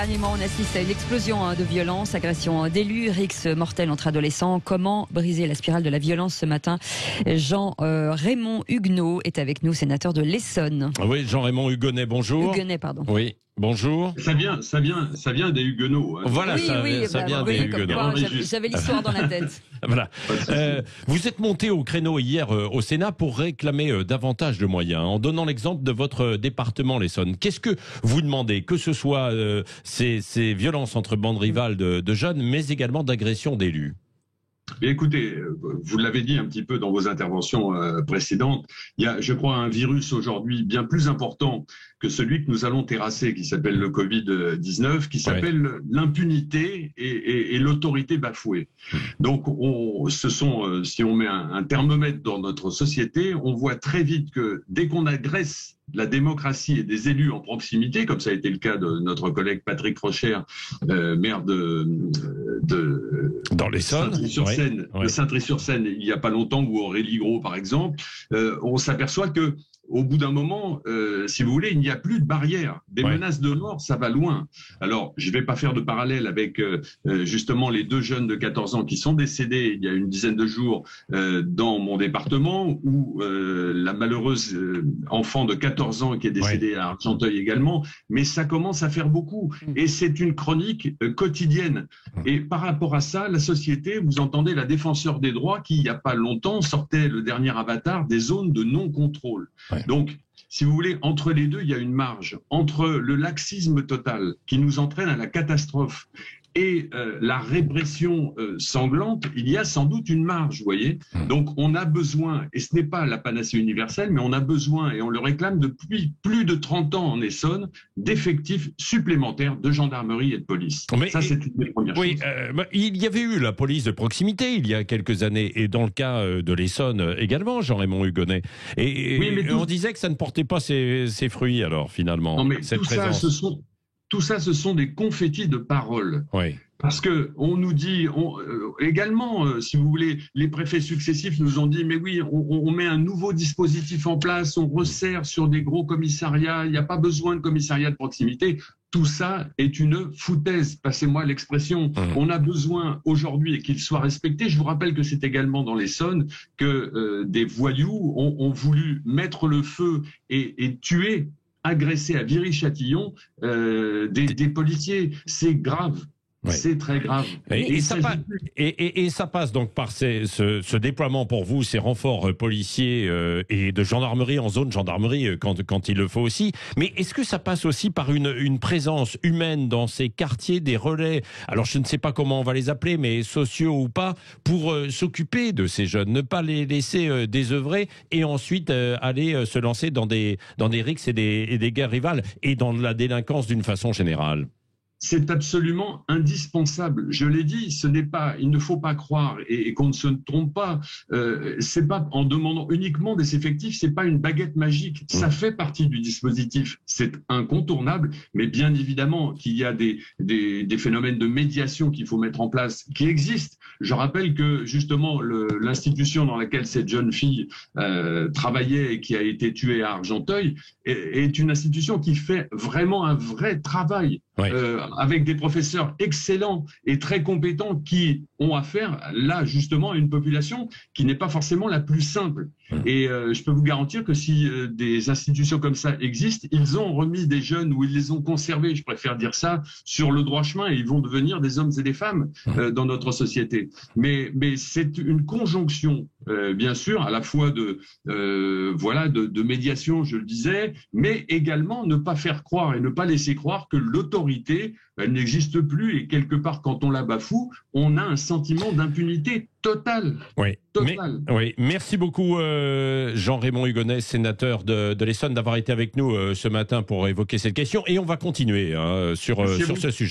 Dernièrement, on assiste à une explosion de violence, agression d'élus, rixes mortels entre adolescents. Comment briser la spirale de la violence ce matin? Jean-Raymond Huguenot est avec nous, sénateur de l'Essonne. Oui, Jean-Raymond Huguenet, bonjour. Huguenet, pardon. Oui, bonjour. Ça vient des Huguenots. Hein. Voilà, oui, ça vient des Huguenots. J'avais l'histoire dans la tête. Voilà. Vous êtes monté au créneau hier au Sénat pour réclamer davantage de moyens, en donnant l'exemple de votre département, l'Essonne. Qu'est-ce que vous demandez? Que ce soit ces violences entre bandes rivales de jeunes, mais également d'agressions d'élus. Bien, écoutez, vous l'avez dit un petit peu dans vos interventions précédentes, il y a, je crois, un virus aujourd'hui bien plus important que celui que nous allons terrasser, qui s'appelle le Covid-19, qui s'appelle l'impunité et l'autorité bafouée. Donc, si on met un thermomètre dans notre société, on voit très vite que dès qu'on agresse la démocratie et des élus en proximité, comme ça a été le cas de notre collègue Patrick Rocher, maire dans l'Essonne, Saint-Try-sur-Seine, de Saint-Try-sur-Seine, il n'y a pas longtemps, ou Aurélie Gros par exemple, on s'aperçoit que au bout d'un moment, si vous voulez, il n'y a plus de barrière. Des menaces de mort, ça va loin. Alors, je ne vais pas faire de parallèle avec justement les deux jeunes de 14 ans qui sont décédés il y a une dizaine de jours dans mon département, ou la malheureuse enfant de 14 ans qui est décédée à Argenteuil également. Mais ça commence à faire beaucoup. Et c'est une chronique quotidienne. Et par rapport à ça, la société, vous entendez la défenseur des droits qui, il n'y a pas longtemps, sortait le dernier avatar des zones de non-contrôle. Donc, si vous voulez, entre les deux, il y a une marge. Entre le laxisme total qui nous entraîne à la catastrophe et la répression sanglante, il y a sans doute une marge, vous voyez. Donc, on a besoin, et ce n'est pas la panacée universelle, mais on a besoin, et on le réclame depuis plus de 30 ans en Essonne, d'effectifs supplémentaires de gendarmerie et de police. Ça, c'est une des premières choses. Il y avait eu la police de proximité il y a quelques années, et dans le cas de l'Essonne également, Jean-Raymond Huguenet. On disait que ça ne portait pas ses fruits, alors, finalement, non, mais cette présence. Tout ça, ce sont des confettis de paroles. Oui. Parce que on nous dit également, si vous voulez, les préfets successifs nous ont dit, mais oui, on met un nouveau dispositif en place, on resserre sur des gros commissariats, il n'y a pas besoin de commissariat de proximité. Tout ça est une foutaise, passez-moi l'expression. On a besoin aujourd'hui, et qu'il soit respecté. Je vous rappelle que c'est également dans l'Essonne que des voyous ont voulu mettre le feu et tuer, agresser à Viry-Châtillon des policiers. C'est grave. Ouais. C'est très grave. Et ça passe donc par ce déploiement pour vous, ces renforts policiers et de gendarmerie en zone gendarmerie quand il le faut aussi. Mais est-ce que ça passe aussi par une présence humaine dans ces quartiers, des relais, alors je ne sais pas comment on va les appeler, mais sociaux ou pas, pour s'occuper de ces jeunes, ne pas les laisser désœuvrer et ensuite aller se lancer dans des rixes et des guerres rivales et dans la délinquance d'une façon générale? C'est absolument indispensable. Je l'ai dit, il ne faut pas croire et qu'on ne se trompe pas. C'est pas en demandant uniquement des effectifs, c'est pas une baguette magique. Ça fait partie du dispositif. C'est incontournable, mais bien évidemment qu'il y a des phénomènes de médiation qu'il faut mettre en place, qui existent. Je rappelle que justement l'institution dans laquelle cette jeune fille travaillait et qui a été tuée à Argenteuil est une institution qui fait vraiment un vrai travail. Avec des professeurs excellents et très compétents qui ont affaire, là, justement, à une population qui n'est pas forcément la plus simple. Et je peux vous garantir que si des institutions comme ça existent, ils ont remis des jeunes ou ils les ont conservés, je préfère dire ça, sur le droit chemin et ils vont devenir des hommes et des femmes dans notre société. Mais c'est une conjonction, bien sûr, à la fois de médiation, je le disais, mais également ne pas faire croire et ne pas laisser croire que l'autorité, elle n'existe plus et quelque part, quand on la bafoue, on a un sentiment d'impunité totale. Oui. Merci beaucoup Jean-Raymond Huguenet, sénateur de l'Essonne, d'avoir été avec nous ce matin pour évoquer cette question. Et on va continuer sur ce sujet.